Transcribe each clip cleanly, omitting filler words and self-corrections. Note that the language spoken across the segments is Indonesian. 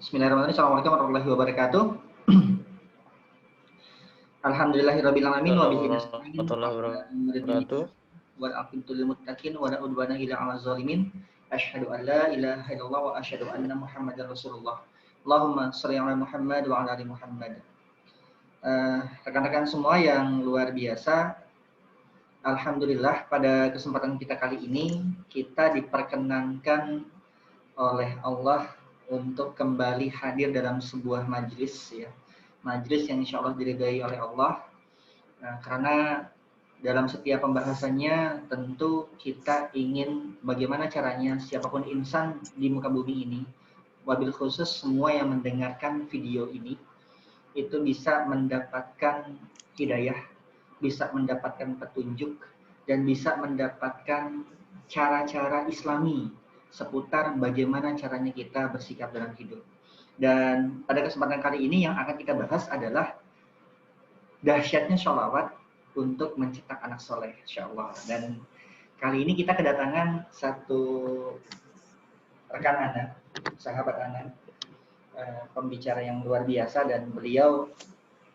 Bismillahirrahmanirrahim. Assalamualaikum warahmatullahi wabarakatuh. Alhamdulillahirabbil alamin wa bihi nasta'in Warahmatullahi ala umuri dunya wabarakatuh. wal aqibatu lil muttaqin wa la udwana illa 'alal zalimin. Asyhadu an la ilaha illallah wa asyhadu anna Muhammadar Rasulullah. Allahumma shalli 'ala Muhammad wa 'ala ali Muhammad. Rekan-rekan semua yang luar biasa, alhamdulillah pada kesempatan kita kali ini kita diperkenankan oleh Allah untuk kembali hadir dalam sebuah majelis ya. Majelis yang insya Allah diridai oleh Allah. Karena dalam setiap pembahasannya tentu kita ingin bagaimana caranya siapapun insan di muka bumi ini, wabil khusus semua yang mendengarkan video ini, itu bisa mendapatkan hidayah, bisa mendapatkan petunjuk, dan bisa mendapatkan cara-cara islami seputar bagaimana caranya kita bersikap dalam hidup. Dan pada kesempatan kali ini yang akan kita bahas adalah dahsyatnya sholawat untuk mencetak anak soleh, insya Allah. Dan kali ini kita kedatangan satu rekan anak, sahabat anak, pembicara yang luar biasa, dan beliau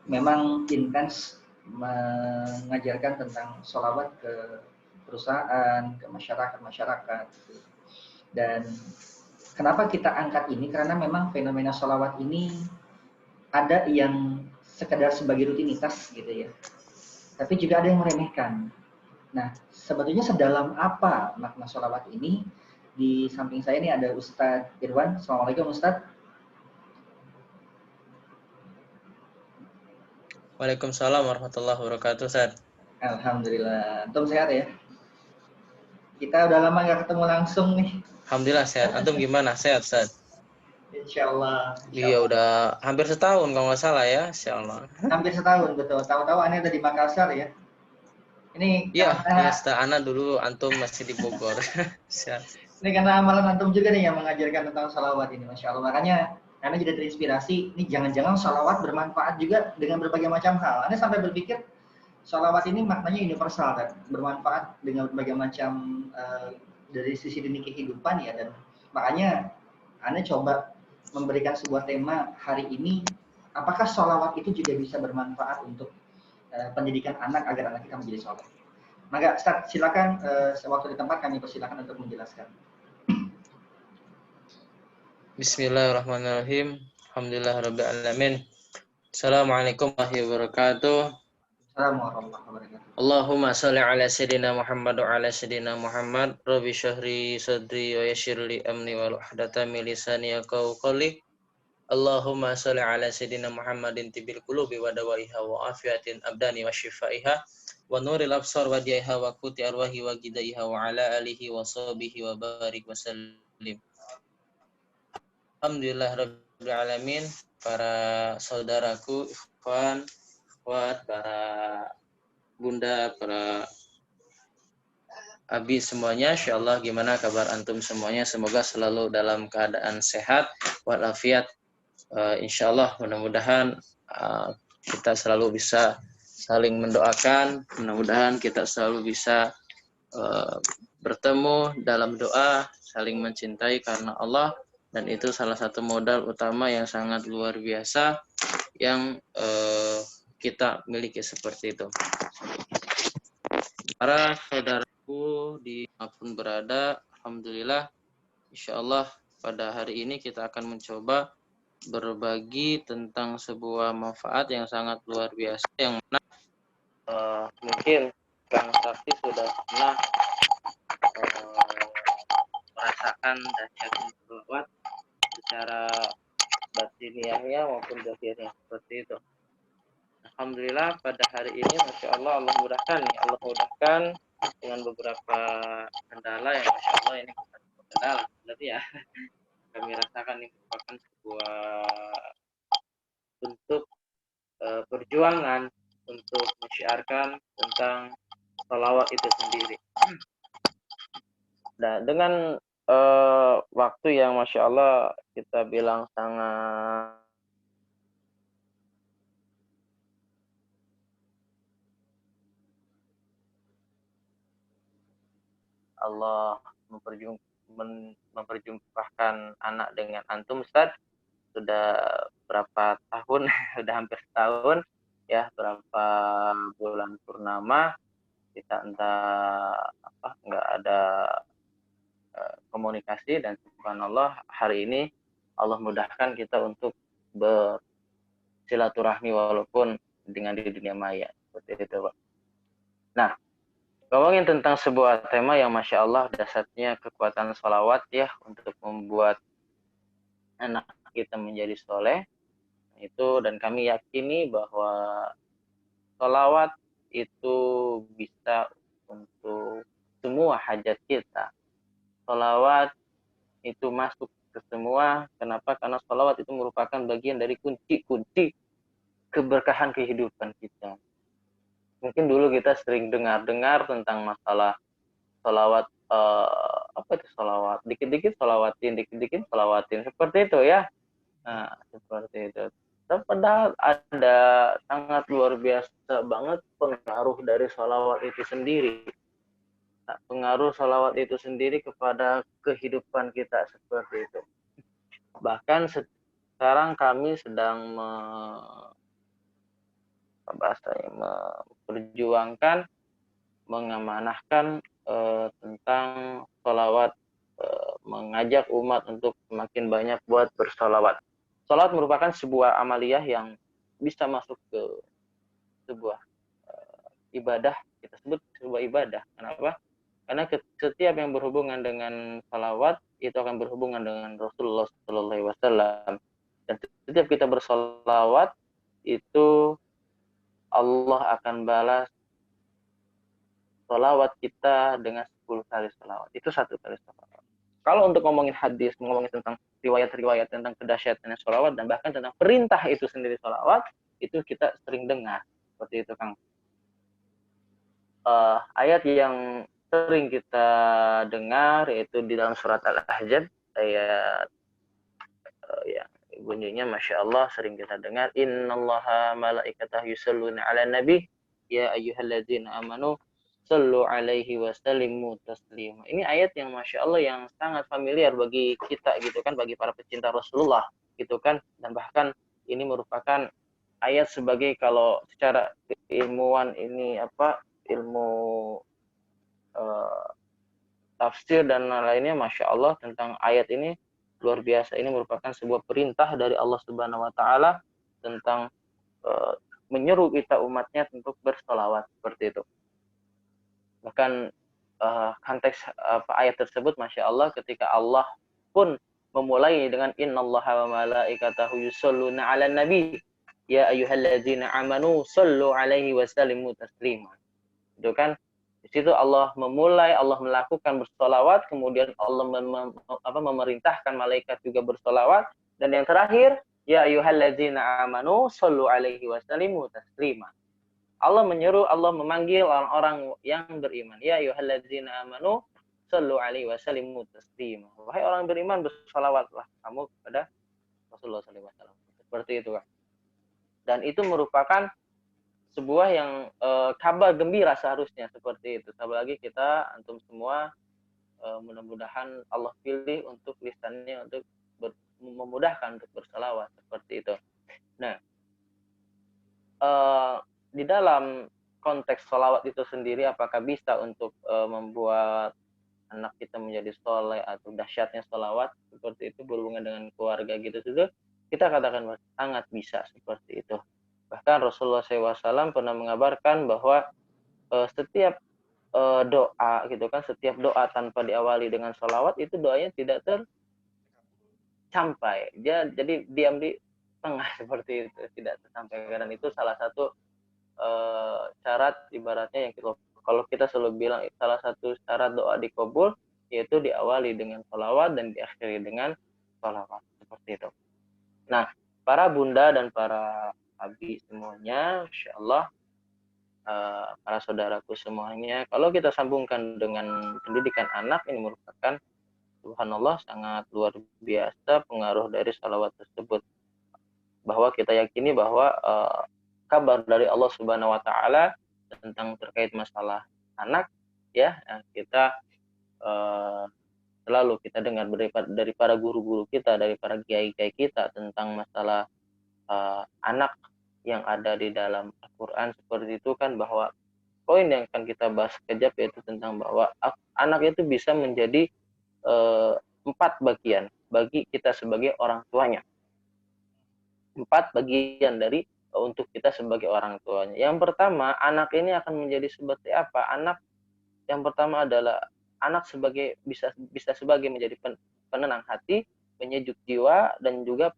memang intens mengajarkan tentang sholawat ke perusahaan, ke masyarakat. Dan kenapa kita angkat ini? Karena memang fenomena sholawat ini ada yang sekedar sebagai rutinitas gitu ya, tapi juga ada yang meremehkan. Nah, sebetulnya sedalam apa makna sholawat ini? Di samping saya ini ada Ustadz Irwan. Assalamualaikum Ustadz. Waalaikumsalam warahmatullahi wabarakatuh, Ustaz. Alhamdulillah. Antum sehat ya? Kita udah lama nggak ketemu langsung nih. Alhamdulillah sehat. Antum gimana? Sehat, Ustaz? Insya Allah. Iya, udah hampir setahun kalau nggak salah ya, insya Allah. Hampir setahun, betul. Tahu-tahu aneh ada di Makassar ya. Ini Iya, karena setelah dulu antum masih di Bogor. ini karena amalan antum juga nih yang mengajarkan tentang salawat ini, masya Allah. Makanya Anda jadi terinspirasi. Ini jangan-jangan salawat bermanfaat juga dengan berbagai macam hal. Anda sampai berpikir salawat ini maknanya universal kan, bermanfaat dengan berbagai macam dari sisi dunia kehidupan ya. Dan makanya Anda coba memberikan sebuah tema hari ini, apakah salawat itu juga bisa bermanfaat untuk pendidikan anak agar anak kita menjadi soleh. Maka Ustaz, silakan waktu di tempat kami persilakan untuk menjelaskan. Bismillahirrahmanirrahim. Alhamdulillahirabbil alamin. Assalamualaikum warahmatullahi wabarakatuh. Assalamualaikum warahmatullahi wabarakatuh. Allahumma sholli ala sayyidina Muhammad wa ala sayyidina Muhammad. Rabbi syahri sadri wa yassir li amri wa uhdatan min lisani yafqahu qawli. Allahumma sholli ala sayyidina Muhammadin tibil qulubi wa dawaiha wa afiatin abdani wa shifaiha wa nuril absar wa diaiha wa quti arwahi wa gidaiha wa ala alihi wa sahbihi wa barik wa sallim. Alhamdulillah rabbil alamin. Para saudaraku, ikhwan, akhwat, para bunda, para abi semuanya, insyaallah gimana kabar antum semuanya? Semoga selalu dalam keadaan sehat walafiat. Insyaallah mudah-mudahan kita selalu bisa saling mendoakan, mudah-mudahan kita selalu bisa bertemu dalam doa, saling mencintai karena Allah, dan itu salah satu modal utama yang sangat luar biasa yang kita miliki seperti itu. Para saudaraku dimanapun berada, alhamdulillah, insyaallah pada hari ini kita akan mencoba berbagi tentang sebuah manfaat yang sangat luar biasa yang mana mungkin Kang Sakti sudah pernah merasakan dahsyatnya sholawat secara batiniahnya maupun zahirnya seperti itu. Alhamdulillah pada hari ini Masya Allah mudahkan nih, Allah mudahkan dengan beberapa kendala yang Masya Allah ini bukan kendala, berarti ya kami rasakan ini merupakan sebuah bentuk perjuangan untuk menyiarkan tentang sholawat itu sendiri. Nah, dengan waktu yang Masya Allah kita bilang sangat Allah memperjumpakan anak dengan antum, Ustaz. sudah berapa tahun, sudah hampir setahun ya, berapa bulan purnama kita entah apa nggak ada komunikasi, dan subhanallah hari ini Allah mudahkan kita untuk bersilaturahmi walaupun dengan di dunia maya seperti itu, Pak. Nah, ngomongin tentang sebuah tema yang masya Allah dasarnya kekuatan sholawat ya untuk membuat anak kita menjadi soleh itu, dan kami yakini bahwa sholawat itu bisa untuk semua hajat kita. Sholawat itu masuk ke semua. Kenapa? Karena sholawat itu merupakan bagian dari kunci-kunci keberkahan kehidupan kita. Mungkin dulu kita sering dengar-dengar tentang masalah sholawat, apa itu sholawat? Dikit-dikit sholawatin, dikit-dikit sholawatin. Seperti itu ya. Nah, seperti itu. Padahal ada sangat luar biasa banget pengaruh dari sholawat itu sendiri. Pengaruh sholawat itu sendiri kepada kehidupan kita seperti itu. Bahkan sekarang kami sedang memperjuangkan, mengamanahkan tentang sholawat, mengajak umat untuk semakin banyak buat bersolawat. Sholawat merupakan sebuah amaliyah yang bisa masuk ke sebuah ibadah, kita sebut sebuah ibadah. Kenapa? Karena setiap yang berhubungan dengan sholawat itu akan berhubungan dengan Rasulullah SAW. Dan setiap kita bersolawat itu Allah akan balas sholawat kita dengan 10 kali sholawat. Itu 1 kali sholawat. Kalau untuk ngomongin hadis, ngomongin tentang riwayat-riwayat tentang kedahsyatannya sholawat, dan bahkan tentang perintah itu sendiri sholawat, itu kita sering dengar. Seperti itu, Kang. Ayat yang sering kita dengar yaitu di dalam surat Al-Ahzab, ayat yang bunyinya Masya Allah sering kita dengar, innallaha malaikatahu yusalluna ala nabi ya ayyuhalladzina amanu sallu alaihi wasallimu taslima. Ini ayat yang Masya Allah yang sangat familiar bagi kita gitu kan, bagi para pecinta Rasulullah gitu kan, dan bahkan ini merupakan ayat sebagai, kalau secara ilmuwan ini apa, ilmu tafsir dan lainnya, Masya Allah tentang ayat ini luar biasa. Ini merupakan sebuah perintah dari Allah Subhanahu Wa Taala tentang menyeru kita umatnya untuk bersolawat seperti itu. Bahkan konteks ayat tersebut, Masya Allah, ketika Allah pun memulai dengan innallaha wa malaikatahu yusholluna 'alan nabi ya ayyuhalladzina amanu shallu 'alaihi wasallimu taslima. Itu kan di situ Allah memulai, Allah melakukan bersolawat, kemudian Allah memerintahkan malaikat juga bersolawat, dan yang terakhir ya ayyuhalladzina amanu shallu 'alaihi wasallimu taslima. Allah menyeru, Allah memanggil orang-orang yang beriman. Ya ayyuhalladzina amanu shallu 'alaihi wasallimu taslima. Wahai orang beriman, bersolawatlah kamu kepada Rasulullah SAW. Seperti itu, Kak. Dan itu merupakan sebuah yang kabar gembira seharusnya seperti itu. Apalagi kita antum semua mudah-mudahan Allah pilih untuk lisannya untuk memudahkan untuk bersalawat seperti itu. Nah, di dalam konteks salawat itu sendiri, apakah bisa untuk membuat anak kita menjadi soleh atau dahsyatnya salawat seperti itu berhubungan dengan keluarga gitu, kita katakan sangat bisa seperti itu. Bahkan Rasulullah SAW pernah mengabarkan bahwa setiap doa gitu kan, setiap doa tanpa diawali dengan sholawat itu doanya tidak tersampai. Jadi diam di tengah seperti itu, tidak tersampaikan. Dan itu salah satu syarat ibaratnya yang kalau kita selalu bilang salah satu syarat doa dikabul yaitu diawali dengan sholawat dan diakhiri dengan sholawat seperti itu. Nah, para bunda dan para abi semuanya, insya Allah, para saudaraku semuanya, kalau kita sambungkan dengan pendidikan anak, ini merupakan subhanallah sangat luar biasa pengaruh dari salawat tersebut. Bahwa kita yakini bahwa kabar dari Allah Subhanahu Wa Taala tentang terkait masalah anak, ya kita selalu kita dengar dari para guru-guru kita, dari para kiai-kiai kita tentang masalah anak yang ada di dalam Al-Quran seperti itu kan, bahwa poin yang akan kita bahas sekejap yaitu tentang bahwa anak itu bisa menjadi 4 bagian bagi kita sebagai orang tuanya. 4 bagian dari untuk kita sebagai orang tuanya. Yang pertama, anak ini akan menjadi seperti apa? Anak yang pertama adalah anak sebagai bisa sebagai menjadi penenang hati, penyejuk jiwa, dan juga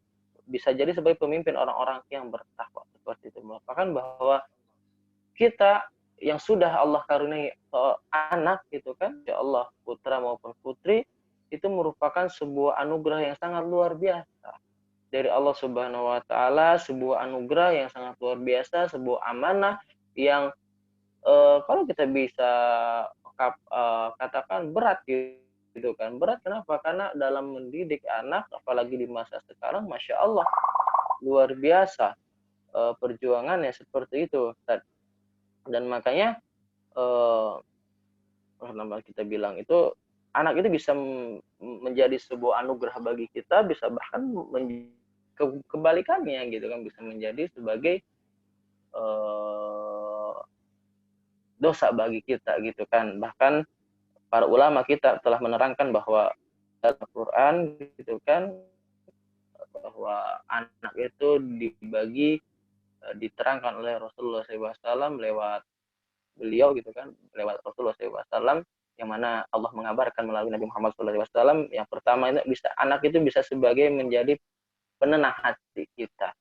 bisa jadi sebagai pemimpin orang-orang yang bertakwa seperti itu. Merupakan bahwa kita yang sudah Allah karuniai anak gitu kan, ya Allah, putra maupun putri, itu merupakan sebuah anugerah yang sangat luar biasa dari Allah Subhanahu wa taala, sebuah anugerah yang sangat luar biasa, sebuah amanah yang kalau kita bisa katakan berat gitu kan. Berat kenapa? Karena dalam mendidik anak apalagi di masa sekarang, Masya Allah, luar biasa perjuangannya seperti itu, Ustaz. Dan makanya kita bilang itu anak itu bisa menjadi sebuah anugerah bagi kita, bisa bahkan kebalikannya gitu kan, bisa menjadi sebagai dosa bagi kita gitu kan. Bahkan para ulama kita telah menerangkan bahwa dalam Al-Quran gitu kan, bahwa anak itu dibagi, diterangkan oleh Rasulullah SAW lewat beliau gitu kan, lewat Rasulullah SAW, yang mana Allah mengabarkan melalui Nabi Muhammad SAW. Yang pertama itu anak itu bisa sebagai menjadi penenang hati kita,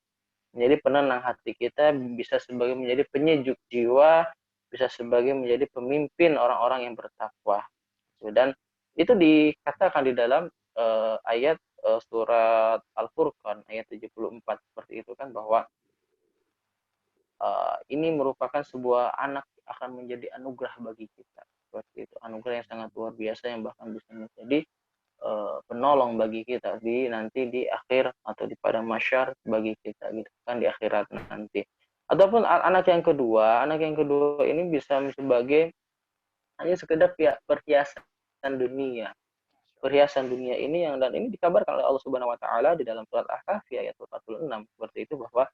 menjadi penenang hati kita, bisa sebagai menjadi penyejuk jiwa, bisa sebagai menjadi pemimpin orang-orang yang bertakwa. Dan itu dikatakan di dalam ayat surat Al-Furqan ayat 74 seperti itu kan, bahwa ini merupakan sebuah anak akan menjadi anugerah bagi kita seperti itu, anugerah yang sangat luar biasa yang bahkan bisa menjadi penolong bagi kita nanti di akhir atau di padang mahsyar bagi kita gitu kan, di akhirat nanti. Ataupun anak yang kedua ini bisa sebagai hanya sekedar perhiasan dunia. Perhiasan dunia ini dan ini dikabarkan oleh Allah Subhanahu wa taala di dalam surat Al-Kahfi ayat 46 seperti itu, bahwa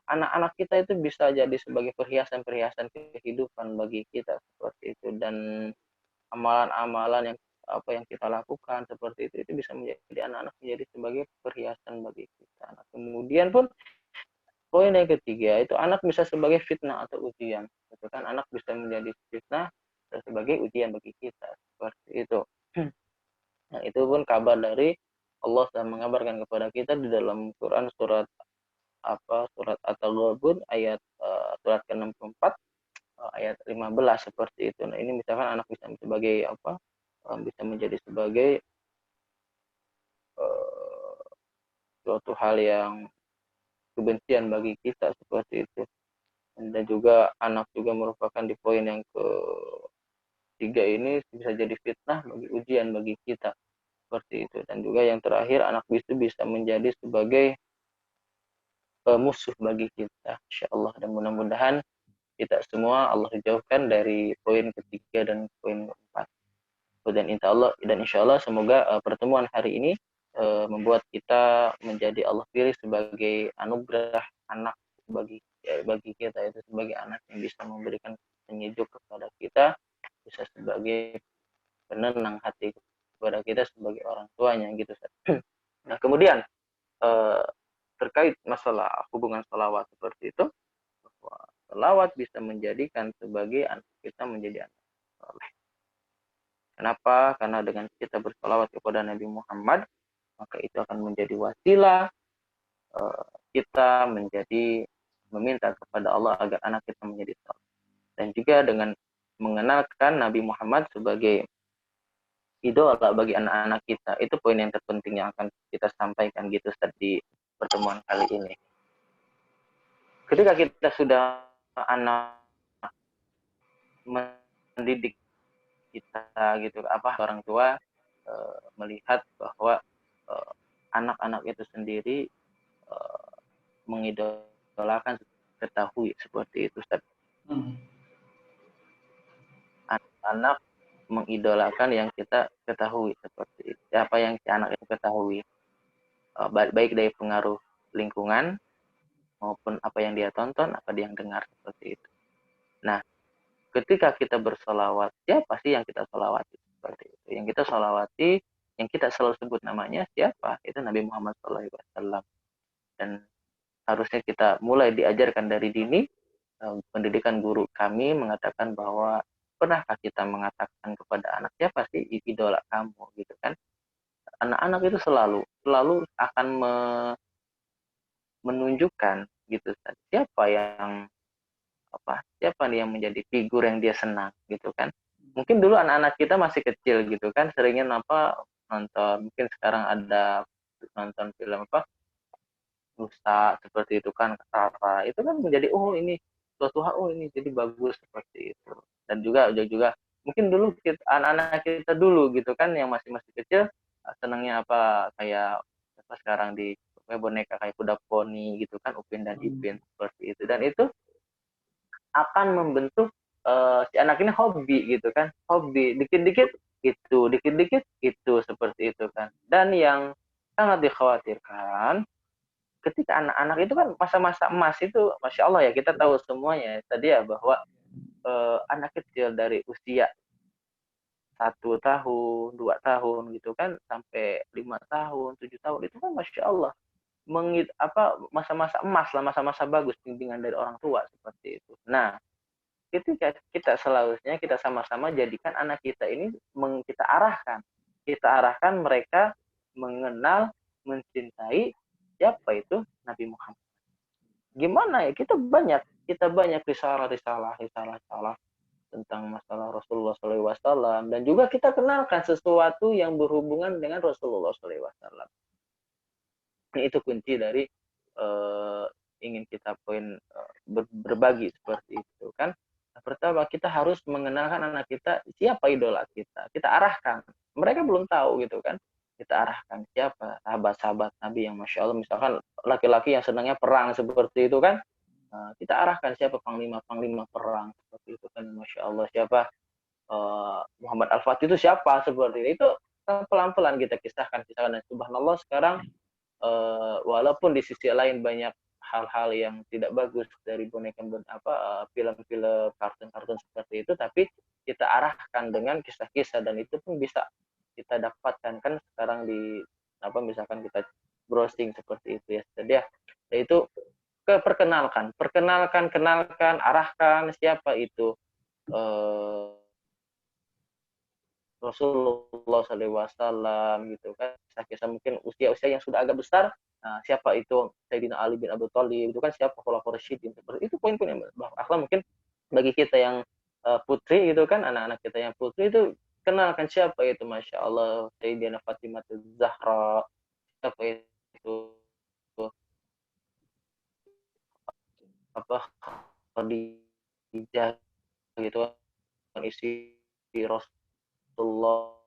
anak-anak kita itu bisa jadi sebagai perhiasan-perhiasan kehidupan bagi kita seperti itu. Dan amalan-amalan yang kita lakukan seperti itu bisa menjadi anak-anak menjadi sebagai perhiasan bagi kita. Nah, kemudian pun poin yang ketiga itu anak bisa sebagai fitnah atau ujian. Itu kan anak bisa menjadi fitnah sebagai ujian bagi kita seperti itu. Nah, itu pun kabar dari Allah yang mengabarkan kepada kita di dalam Quran surat At-Taghabun ayat surat ke-64 ayat 15 seperti itu. Nah, ini misalkan anak bisa sebagai bisa menjadi sebagai suatu hal yang kebencian bagi kita seperti itu. Dan juga anak juga merupakan di poin yang ketiga ini bisa jadi fitnah bagi ujian bagi kita seperti itu. Dan juga yang terakhir, anak itu bisa menjadi sebagai musuh bagi kita, insyaallah. Dan mudah-mudahan kita semua Allah jauhkan dari poin ketiga dan poin keempat. Dan insyaallah semoga pertemuan hari ini membuat kita menjadi Allah pilih sebagai anugerah anak bagi kita, itu sebagai anak yang bisa memberikan penyejuk kepada kita, bisa sebagai penenang hati kepada kita sebagai orang tuanya gitu. Nah, kemudian terkait masalah hubungan salawat seperti itu, bahwa salawat bisa menjadikan sebagai anak kita menjadi anak soleh. Kenapa? Karena dengan kita bersalawat kepada Nabi Muhammad, maka itu akan menjadi wasilah kita menjadi meminta kepada Allah agar anak kita menjadi saleh. Dan juga dengan mengenalkan Nabi Muhammad sebagai idola bagi anak-anak kita, itu poin yang terpenting yang akan kita sampaikan gitu Ustaz di pertemuan kali ini. Ketika kita sudah anak mendidik kita gitu, orang tua melihat bahwa anak-anak itu sendiri mengidolakan, ketahui seperti itu Ustaz. Anak mengidolakan yang kita ketahui seperti itu. Apa yang si anak itu ketahui, baik dari pengaruh lingkungan maupun apa yang dia tonton, apa yang dengar seperti itu. Nah, ketika kita bersolawat, siapa sih yang kita solawati seperti itu? Yang kita solawati, yang kita selalu sebut namanya siapa? Itu Nabi Muhammad SAW. Dan harusnya kita mulai diajarkan dari dini. Pendidikan guru kami mengatakan bahwa pernahkah kita mengatakan kepada anak siapa sih idola kamu gitu kan? Anak-anak itu selalu akan menunjukkan gitu kan siapa nih yang menjadi figur yang dia senang gitu kan. Mungkin dulu anak-anak kita masih kecil gitu kan, seringnya nonton, mungkin sekarang ada nonton film Nusa seperti itu kan, Rara itu kan menjadi ini suatu hal, ini jadi bagus seperti itu. Dan juga mungkin dulu anak-anak kita dulu gitu kan yang masih kecil, senangnya kayak sekarang di boneka kayak kuda poni gitu kan, Upin dan Ipin seperti itu. Dan itu akan membentuk si anak ini hobi gitu kan, hobi dikit-dikit itu seperti itu kan. Dan yang sangat dikhawatirkan ketika anak-anak itu kan masa-masa emas itu, Masya Allah ya, kita tahu semuanya tadi ya bahwa anak kecil dari usia 1 tahun, 2 tahun gitu kan sampai 5 tahun, 7 tahun itu kan Masya Allah masa-masa emas lah, masa-masa bagus bimbingan dari orang tua seperti itu. Nah, ketika kita seharusnya kita sama-sama jadikan anak kita ini kita arahkan mereka mengenal, mencintai siapa itu Nabi Muhammad. Gimana ya, kita banyak risalah tentang masalah Rasulullah SAW, dan juga kita kenalkan sesuatu yang berhubungan dengan Rasulullah SAW. Itu kunci dari ingin kita berbagi seperti itu kan. Pertama, kita harus mengenalkan anak kita siapa idola kita. Kita arahkan. Mereka belum tahu gitu kan. Kita arahkan siapa sahabat-sahabat Nabi yang Masya Allah. Misalkan laki-laki yang senangnya perang seperti itu kan. Kita arahkan siapa panglima perang seperti itu kan. Masya Allah. Siapa Muhammad Al-Fatih itu siapa seperti itu. Pelan-pelan kita kisahkan. Dan subhanallah sekarang walaupun di sisi lain banyak hal-hal yang tidak bagus dari film-film kartun-kartun seperti itu, tapi kita arahkan dengan kisah-kisah, dan itu pun bisa kita dapatkan kan sekarang di misalkan kita browsing seperti itu ya. Jadi ya itu kenalkan, arahkan siapa itu Rasulullah SAW gitu kan, kisah-kisah mungkin usia-usia yang sudah agak besar. Nah, siapa itu Sayyidina Ali bin Abi Thalib itu kan, siapa Khulafaur Rasyidin, seperti itu poin-poin yang akhlak. Mungkin bagi kita yang putri gitu kan, anak-anak kita yang putri itu kenalkan siapa itu Masya Allah Sayyidina Fatimah Zahra, siapa itu Khadijah gitu kan, isi Rasulullah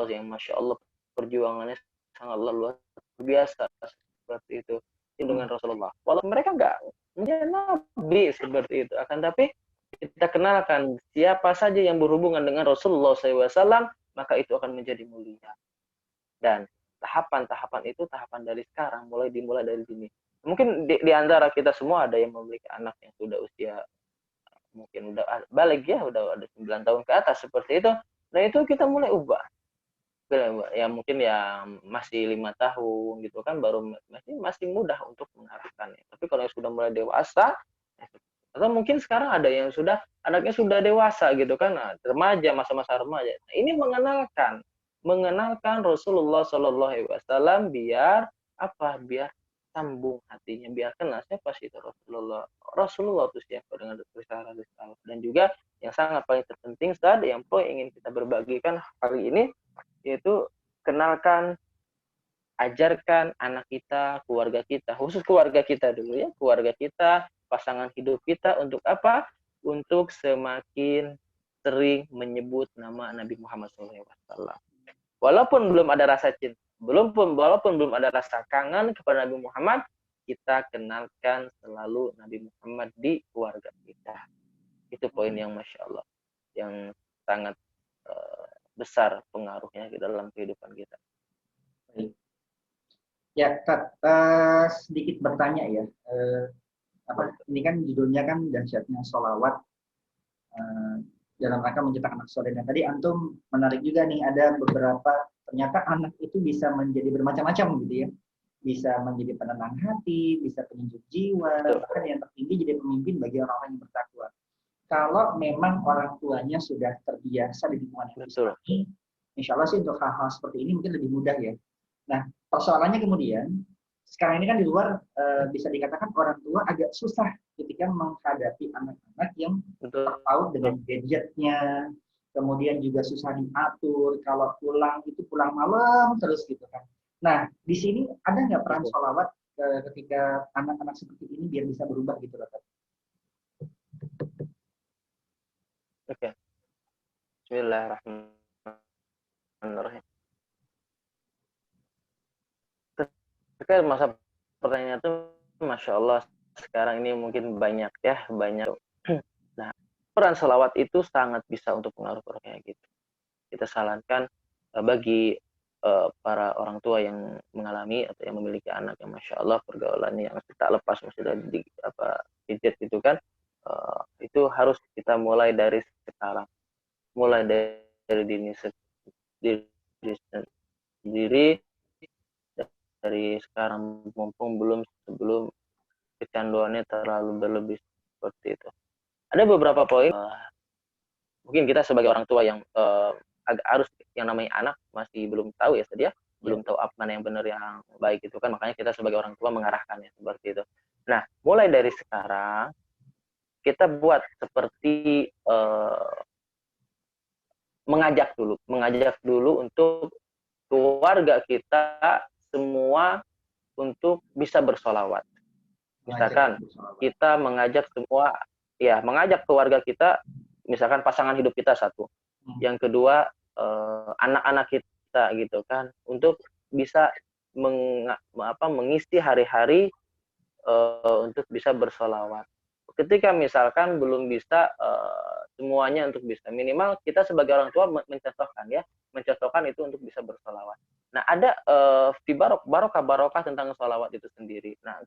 yang Masya Allah perjuangannya sangatlah luar biasa seperti itu dengan Rasulullah. Walaupun mereka nggak menjadi nabi seperti itu, akan tapi kita kenalkan siapa saja yang berhubungan dengan Rasulullah SAW, maka itu akan menjadi mulia. Dan tahapan-tahapan itu tahapan dari sekarang, dimulai dari sini. Mungkin di antara kita semua ada yang memiliki anak yang sudah usia mungkin udah balik ya, udah ada 9 tahun ke atas seperti itu. Nah itu kita mulai ubah. Ya mungkin ya masih 5 tahun gitu kan, baru masih mudah untuk mengarahkannya. Tapi kalau yang sudah mulai dewasa, atau mungkin sekarang ada yang anaknya sudah dewasa gitu kan, remaja, masa-masa remaja. Nah, ini mengenalkan Rasulullah SAW biar sambung hatinya, biar kenal siapa sih itu Rasulullah itu siapa dengan risalah. Dan juga yang sangat paling terpenting yang ingin kita berbagikan hari ini, yaitu kenalkan, ajarkan anak kita, keluarga kita, khusus keluarga kita dulu ya, keluarga kita, pasangan hidup kita, untuk apa? Untuk semakin sering menyebut nama Nabi Muhammad SAW. Walaupun belum ada rasa cinta, walaupun belum ada rasa kangen kepada Nabi Muhammad, kita kenalkan selalu Nabi Muhammad di keluarga kita. Itu poin yang Masya Allah, yang sangat besar pengaruhnya ke dalam kehidupan kita. Baik. Ya, sedikit bertanya ya. Ini kan judulnya kan dahsyatnya sholawat dalam rangka mencetak anak soleh. Dan tadi antum menarik juga nih, ada beberapa ternyata anak itu bisa menjadi bermacam-macam gitu ya. Bisa menjadi penenang hati, bisa penyejuk jiwa, bahkan yang tertinggi jadi pemimpin bagi orang-orang yang bertakwa. Kalau memang orang tuanya sudah terbiasa di lingkungan yang Islami, insya Allah sih untuk hal-hal seperti ini mungkin lebih mudah ya. Nah, persoalannya kemudian, sekarang ini kan di luar bisa dikatakan orang tua agak susah ketika menghadapi anak-anak yang terpaut dengan gadgetnya, kemudian juga susah diatur, kalau pulang itu pulang malam terus gitu kan. Nah, di sini ada nggak peran sholawat ketika anak-anak seperti ini biar bisa berubah gitu, Dokter? Oke. Bismillahirrahmanirrahim. Terkait masa pertanyaan itu, Masya Allah, sekarang ini mungkin banyak ya, banyak. Nah, peran sholawat itu sangat bisa untuk pengaruh kayak gitu. Kita sarankan bagi para orang tua yang mengalami atau yang memiliki anak yang Masya Allah pergaulannya yang tak lepas masih di gadget gitu kan, itu harus kita mulai dari sekarang, mulai dari diri sendiri, dari sekarang mumpung sebelum kecanduannya terlalu berlebih seperti itu. Ada beberapa poin mungkin kita sebagai orang tua yang harus, yang namanya anak masih belum tahu ya tadi ya, belum tahu apa mana yang benar yang baik itu kan, makanya kita sebagai orang tua mengarahkannya seperti itu. Nah, mulai dari sekarang kita buat seperti mengajak dulu untuk keluarga kita semua untuk bisa bersolawat. Misalkan kita mengajak semua, ya mengajak keluarga kita, misalkan pasangan hidup kita satu, yang kedua anak-anak kita gitu kan, untuk bisa mengisi hari-hari untuk bisa bersolawat. Ketika misalkan belum bisa semuanya untuk bisa, minimal kita sebagai orang tua mencontohkan itu untuk bisa bersolawat. Nah, ada barokah tentang solawat itu sendiri. Nah,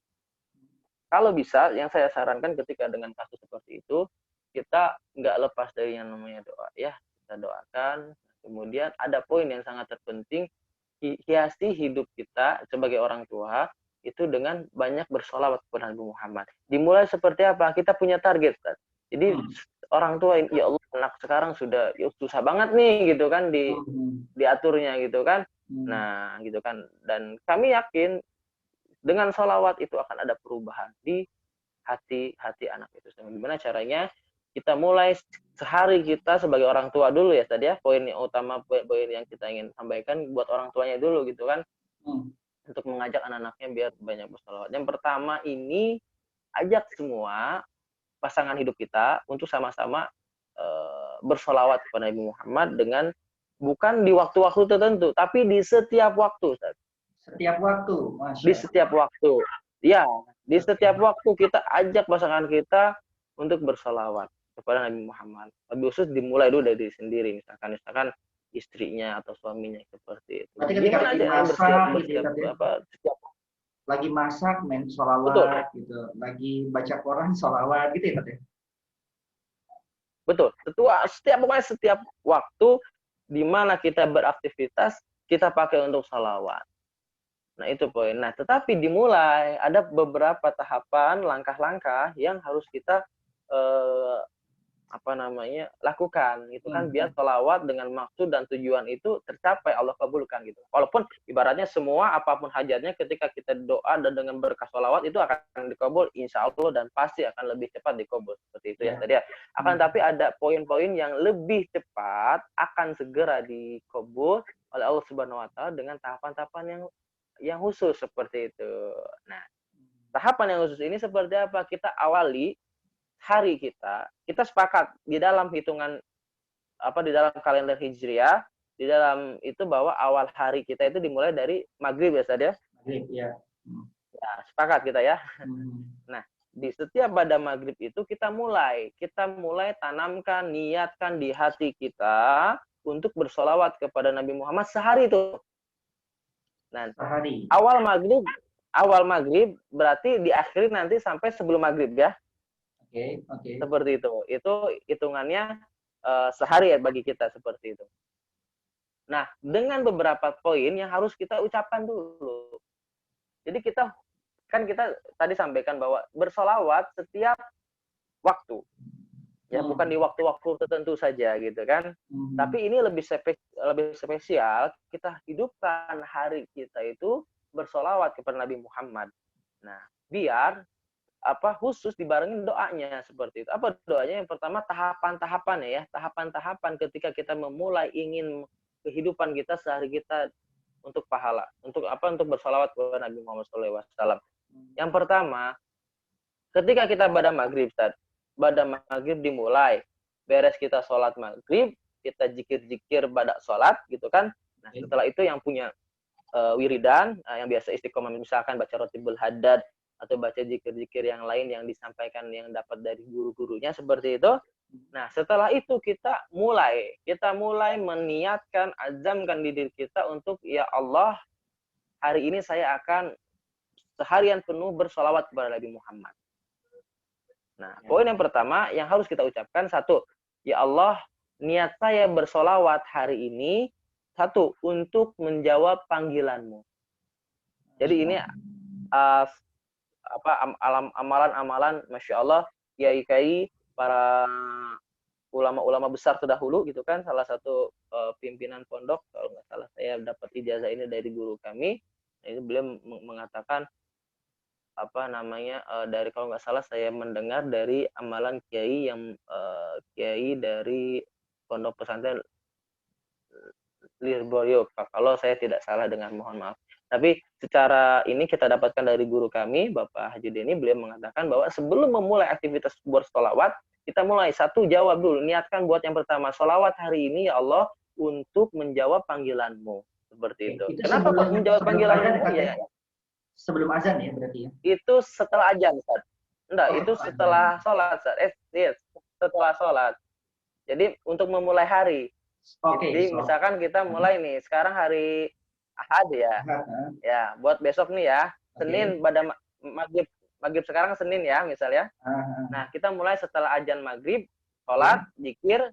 kalau bisa, yang saya sarankan ketika dengan kasus seperti itu, kita nggak lepas dari yang namanya doa ya. Kita doakan. Kemudian ada poin yang sangat terpenting, hiasi hidup kita sebagai orang tua itu dengan banyak bersolawat kepada Nabi Muhammad. Dimulai seperti apa? Kita punya target, Ustaz. Jadi orang tua, ya Allah, anak sekarang sudah susah banget nih gitu kan diaturnya gitu kan. Nah, gitu kan. Dan kami yakin dengan solawat itu akan ada perubahan di hati anak itu. Gimana caranya? Kita mulai sehari kita sebagai orang tua dulu ya tadi ya, poin yang utama, poin yang kita ingin sampaikan buat orang tuanya dulu gitu kan, untuk mengajak anak-anaknya biar banyak bersolawat. Yang pertama ini, ajak semua pasangan hidup kita untuk sama-sama bersolawat kepada Nabi Muhammad dengan bukan di waktu-waktu tertentu, tapi di setiap waktu. Setiap waktu, Masya. Di setiap waktu, ya, di setiap waktu kita ajak pasangan kita untuk bersolawat kepada Nabi Muhammad. Lebih khusus dimulai dulu dari diri sendiri, misalkan istrinya atau suaminya seperti itu. Berarti ketika lagi masak, lagi masak main sholawat gitu, lagi baca Quran sholawat gitu ya, Betul. Setiap waktu di mana kita beraktivitas, kita pakai untuk sholawat. Nah, itu poin. Nah, tetapi dimulai ada beberapa tahapan, langkah-langkah yang harus kita lakukan gitu kan, biar sholawat dengan maksud dan tujuan itu tercapai, Allah kabulkan gitu. Walaupun ibaratnya semua apapun hajatnya ketika kita doa dan dengan berkah sholawat itu akan dikabul insya Allah, dan pasti akan lebih cepat dikabul seperti itu ya tadi ya. Akan tapi ada poin-poin yang lebih cepat akan segera dikabul oleh Allah Subhanahu Wa Taala dengan tahapan-tahapan yang khusus seperti itu. Nah, tahapan yang khusus ini seperti apa? Kita awali hari kita sepakat di dalam hitungan di dalam kalender Hijriah, di dalam itu bahwa awal hari kita itu dimulai dari maghrib ya Ustaz ya. Maghrib ya. Ya, sepakat kita ya. Nah, di setiap pada maghrib itu kita mulai tanamkan, niatkan di hati kita untuk bersolawat kepada Nabi Muhammad sehari itu. Nah, Sehari. awal maghrib berarti diakhiri nanti sampai sebelum maghrib ya. Oke, oke. Seperti itu. Itu hitungannya sehari ya bagi kita seperti itu. Nah, dengan beberapa poin yang harus kita ucapkan dulu. Jadi kita tadi sampaikan bahwa bersolawat setiap waktu. Ya, bukan di waktu-waktu tertentu saja gitu kan. Tapi ini lebih spesial, kita hidupkan hari kita itu bersolawat kepada Nabi Muhammad. Nah, biar khusus dibarengin doanya seperti itu. Apa doanya? Yang pertama tahapan-tahapan ya, tahapan-tahapan ketika kita memulai ingin kehidupan kita sehari kita untuk pahala, untuk bersolawat kepada Nabi Muhammad SAW. Yang pertama, ketika kita pada maghrib, pada maghrib dimulai, beres kita sholat maghrib, kita zikir-zikir pada sholat gitu kan. Nah, setelah itu yang punya wiridan, yang biasa istiqomah misalkan baca rotibul hadad atau baca zikir-zikir yang lain yang disampaikan yang dapat dari guru-gurunya seperti itu. Nah, setelah itu kita mulai meniatkan, azamkan diri kita untuk ya Allah, hari ini saya akan seharian penuh bersolawat kepada Nabi Muhammad. Nah, poin yang pertama yang harus kita ucapkan, satu, ya Allah, niat saya bersolawat hari ini, satu, untuk menjawab panggilanmu. Jadi ini amalan-amalan, Masya Allah, kiai-kiai, para ulama-ulama besar terdahulu gitu kan, salah satu pimpinan pondok, kalau nggak salah saya dapat ijazah ini dari guru kami, ini beliau mengatakan dari kalau nggak salah saya mendengar dari amalan kiai yang kiai dari pondok pesantren Lirboyo, kalau saya tidak salah dengar, mohon maaf. Tapi secara ini kita dapatkan dari guru kami, Bapak Haji Deni, beliau mengatakan bahwa sebelum memulai aktivitas bersolawat, kita mulai satu, jawab dulu, niatkan buat yang pertama, solawat hari ini ya Allah untuk menjawab panggilanmu, seperti itu. Kenapa kok menjawab panggilanmu? Ya, sebelum azan ya berarti ya? Itu setelah azan, Ustaz. Enggak, itu setelah sholat, Ustaz. Setelah sholat. Jadi untuk memulai hari. Jadi misalkan kita mulai nih, sekarang hari Ahad ya. Ya, buat besok nih ya. Senin pada maghrib sekarang Senin ya, misalnya. Nah, kita mulai setelah azan maghrib, sholat, zikir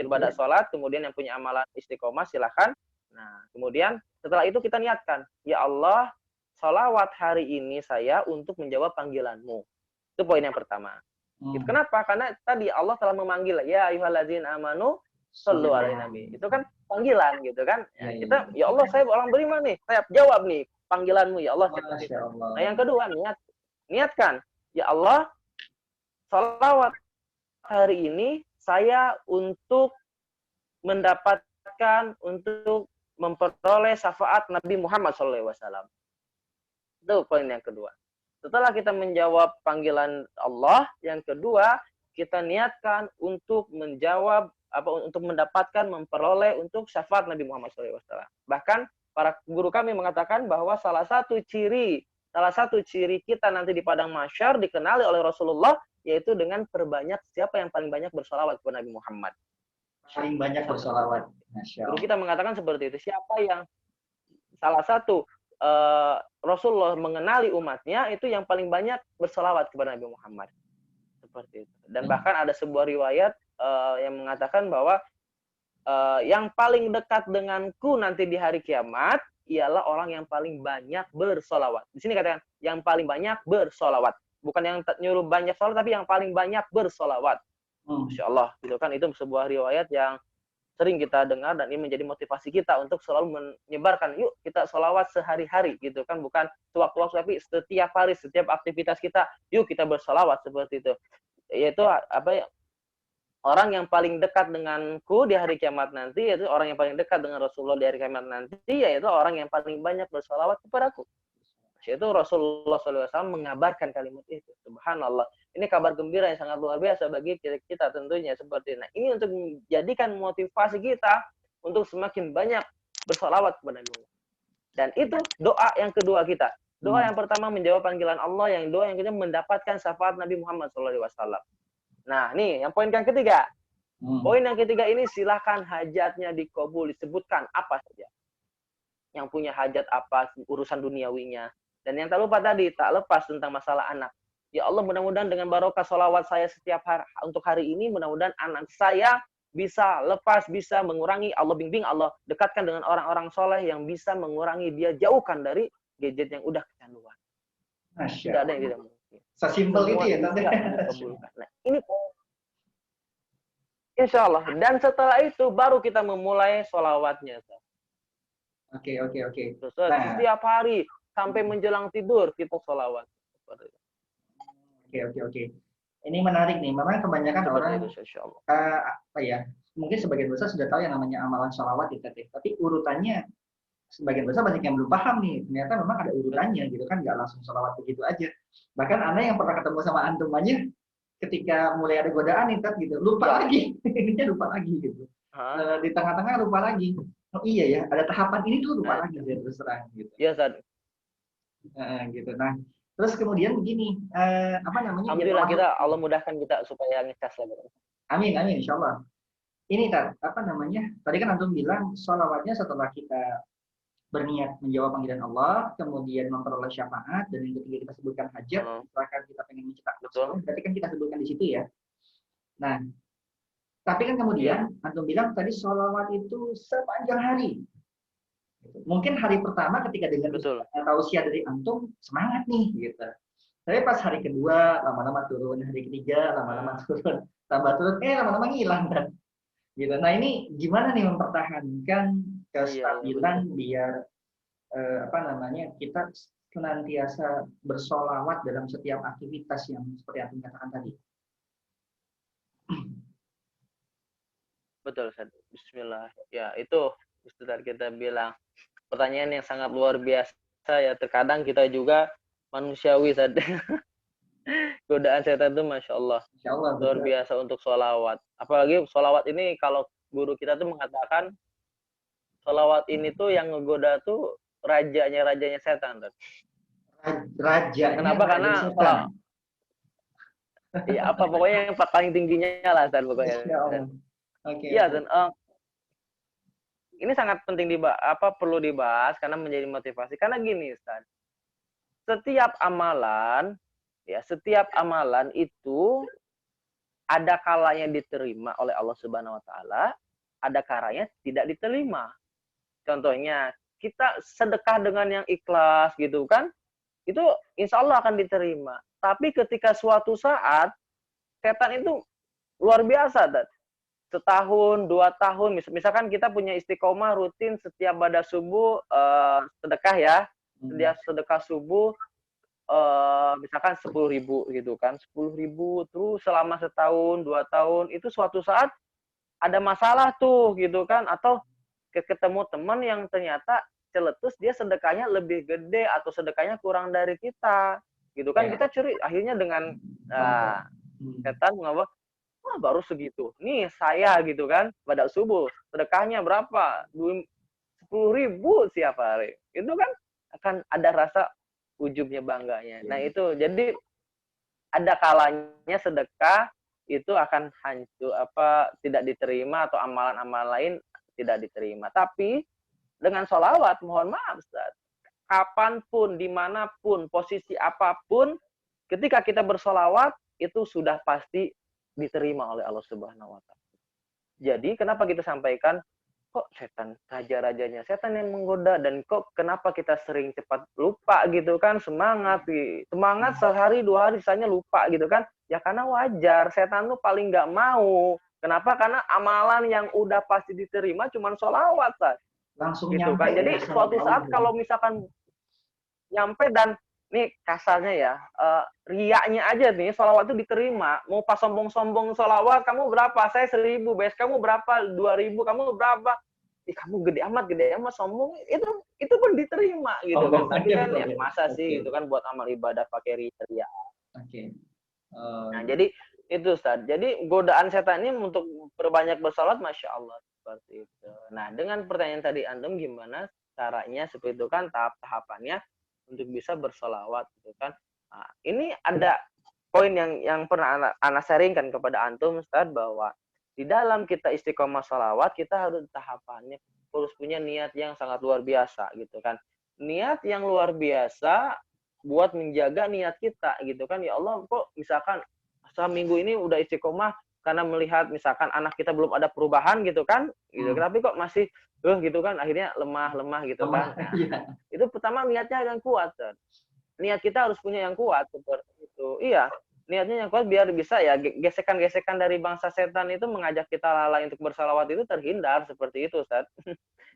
pada sholat, kemudian yang punya amalan istiqomah silahkan. Nah, kemudian setelah itu kita niatkan, ya Allah, sholawat hari ini saya untuk menjawab panggilanmu. Itu poin yang pertama. Kenapa? Karena tadi Allah telah memanggil, ya ayyuhalladzina amanu shollu alaihi nabi. Itu kan panggilan gitu kan. Ya, kita, ya Allah, saya orang beriman nih, saya jawab nih panggilanmu ya Allah. Nah, yang kedua, niatkan, ya Allah, sholawat hari ini saya untuk mendapatkan, untuk memperoleh syafaat Nabi Muhammad SAW. Itu poin yang kedua. Setelah kita menjawab panggilan Allah, yang kedua, kita niatkan untuk menjawab, untuk mendapatkan, memperoleh untuk syafaat Nabi Muhammad SAW. Bahkan para guru kami mengatakan bahwa salah satu ciri kita nanti di padang mahsyar dikenali oleh Rasulullah, yaitu dengan perbanyak siapa yang paling banyak bersolawat kepada Nabi Muhammad. Paling banyak bersolawat. Guru kita mengatakan seperti itu. Siapa yang salah satu Rasulullah mengenali umatnya, itu yang paling banyak bersolawat kepada Nabi Muhammad. Seperti itu. Dan bahkan ada sebuah riwayat yang mengatakan bahwa yang paling dekat denganku nanti di hari kiamat ialah orang yang paling banyak bersolawat. Di sini katakan yang paling banyak bersolawat, bukan yang nyuruh banyak solawat, tapi yang paling banyak bersolawat. Masya Allah, gitu kan, itu sebuah riwayat yang sering kita dengar dan ini menjadi motivasi kita untuk selalu menyebarkan, yuk kita solawat sehari-hari gitu kan, bukan sewaktu-waktu tapi setiap hari, setiap aktivitas kita, yuk kita bersolawat seperti itu. Yaitu orang yang paling dekat denganku di hari kiamat nanti, yaitu orang yang paling dekat dengan Rasulullah di hari kiamat nanti, yaitu orang yang paling banyak bersolawat kepadaku. Yaitu Rasulullah SAW mengabarkan kalimat itu. Subhanallah. Ini kabar gembira yang sangat luar biasa bagi kita tentunya seperti ini. Nah, ini untuk menjadikan motivasi kita untuk semakin banyak bersolawat kepada Allah. Dan itu doa yang kedua kita. Doa yang pertama menjawab panggilan Allah, yang doa yang kedua mendapatkan syafaat Nabi Muhammad SAW. Nah, nih yang poin yang ketiga. Poin yang ketiga ini, silahkan hajatnya dikabul, disebutkan apa saja. Yang punya hajat apa, urusan duniawinya. Dan yang tak lupa tadi, tak lepas tentang masalah anak. Ya Allah, mudah-mudahan dengan barokah sholawat saya setiap hari, untuk hari ini, mudah-mudahan anak saya bisa lepas, bisa mengurangi, Allah bimbing, Allah dekatkan dengan orang-orang soleh yang bisa mengurangi, dia jauhkan dari gadget yang udah kecanduan. Tidak ada yang tidak mungkin. Sesimpel itu ya, Tante. Dikabulkan. Nah, ini insya Allah. Dan setelah itu baru kita memulai sholawatnya. Oke. Nah, setiap hari sampai menjelang tidur kita sholawat. Oke. Ini menarik nih. Memang kebanyakan Seperti orang itu, apa ya? Mungkin sebagian besar sudah tahu yang namanya amalan sholawat ya, tapi urutannya sebagian besar banyak yang belum paham nih. Ternyata memang ada urutannya gitu kan, nggak langsung sholawat begitu aja. Bahkan Ana yang pernah ketemu sama antum aja, ketika mulai ada godaan nih, gitu, lupa lagi. Ininya lupa lagi gitu. Di tengah-tengah lupa lagi. Oh iya ya, ada tahapan ini tuh lupa lagi saya terus terang gitu. Iya, Ustaz. Gitu. Nah, terus kemudian begini, apa namanya? Alhamdulillah kita Allah mudahkan kita supaya ngecas lagi. Amin, insyaallah. Ini apa namanya? Tadi kan antum bilang sholawatnya setelah kita berniat menjawab panggilan Allah, kemudian memperoleh syafaat, dan yang ketiga kita sebutkan hajat, misalkan kita pengen mencetak betul, berarti kan kita sebutkan di situ ya. Nah, tapi kan kemudian antum bilang tadi sholawat itu sepanjang hari. Mungkin hari pertama ketika dengar tausiah dari antum semangat nih gitu. Tapi pas hari kedua lama-lama turun, hari ketiga lama-lama turun, tambah turun, lama-lama ngilang kan. Gitu. Nah ini gimana nih mempertahankan kestabilan biar apa namanya kita senantiasa bersolawat dalam setiap aktivitas yang seperti yang dikatakan tadi. Betul, Ustaz. Bismillah. Ya, itu Ustaz kita bilang pertanyaan yang sangat luar biasa ya. Terkadang kita juga manusiawi, Ustaz. Godaan setan itu Masya Allah. Luar biasa untuk sholawat. Apalagi sholawat ini kalau guru kita tuh mengatakan sholawat ini tuh yang ngegoda tuh rajanya setan. Rajanya. Kenapa? Karena ya apa pokoknya yang paling tingginya lah Ustaz pokoknya. Iya, dan ini sangat penting perlu dibahas karena menjadi motivasi. Karena gini, Ustaz. Setiap amalan itu ada kalanya diterima oleh Allah Subhanahu wa taala, ada kalanya tidak diterima. Contohnya, kita sedekah dengan yang ikhlas gitu kan, itu insya Allah akan diterima. Tapi ketika suatu saat, setan itu luar biasa, setahun, 2 tahun, misalkan kita punya istiqomah rutin setiap pada subuh sedekah ya, setiap sedekah subuh misalkan 10.000 gitu kan, 10.000 terus selama setahun, 2 tahun, itu suatu saat ada masalah tuh gitu kan, atau ketemu teman yang ternyata celetus dia sedekahnya lebih gede atau sedekahnya kurang dari kita gitu kan, kita curi akhirnya dengan setan ngomong, wah baru segitu nih saya gitu kan, pada subuh sedekahnya berapa, 10.000 setiap hari, itu kan akan ada rasa ujubnya, bangganya. Nah itu jadi ada kalanya sedekah itu akan hancur tidak diterima, atau amalan-amalan lain tidak diterima. Tapi dengan sholawat, mohon maaf Ustaz, kapanpun, dimanapun, posisi apapun, ketika kita bersolawat itu sudah pasti diterima oleh Allah Subhanahu wa taala. Jadi kenapa kita sampaikan kok setan, raja-rajanya setan yang menggoda, dan kok kenapa kita sering cepat lupa gitu kan, semangat sehari 2 hari sisanya lupa gitu kan, ya karena wajar, setan tuh paling nggak mau. Kenapa? Karena amalan yang udah pasti diterima cuman sholawat langsung gitu kan. Jadi suatu saat kalau misalkan nyampe dan nih kasarnya ya, riaknya aja nih, sholawat itu diterima. Mau pas sombong-sombong sholawat, kamu berapa? Saya 1.000, bes kamu berapa? 2.000, kamu berapa? Kamu gede amat sombong. Itu pun diterima gitu kan. Tapi kan ya masa sih gitu kan, buat amal ibadah pakai riak. Nah jadi itu Ustaz. Jadi godaan setan ini untuk perbanyak bersalat, Masya Allah seperti itu. Nah dengan pertanyaan tadi antum, gimana caranya seperti itu kan, tahap-tahapannya untuk bisa bersolawat gitu kan. Nah, ini ada poin yang pernah anak sharingkan kepada antum Ustaz, bahwa di dalam kita istiqomah sholawat, kita harus tahapannya harus punya niat yang sangat luar biasa gitu kan. Niat yang luar biasa buat menjaga niat kita gitu kan. Ya Allah, kok misalkan seminggu ini udah istiqomah karena melihat misalkan anak kita belum ada perubahan gitu kan, gitu. Tapi kok masih gitu kan, akhirnya lemah gitu kan. Nah, itu pertama niatnya yang kuat kan. Niat kita harus punya yang kuat seperti itu. Iya, niatnya yang kuat biar bisa ya gesekan-gesekan dari bangsa setan itu mengajak kita lalai untuk bersalawat itu terhindar seperti itu, Ustaz.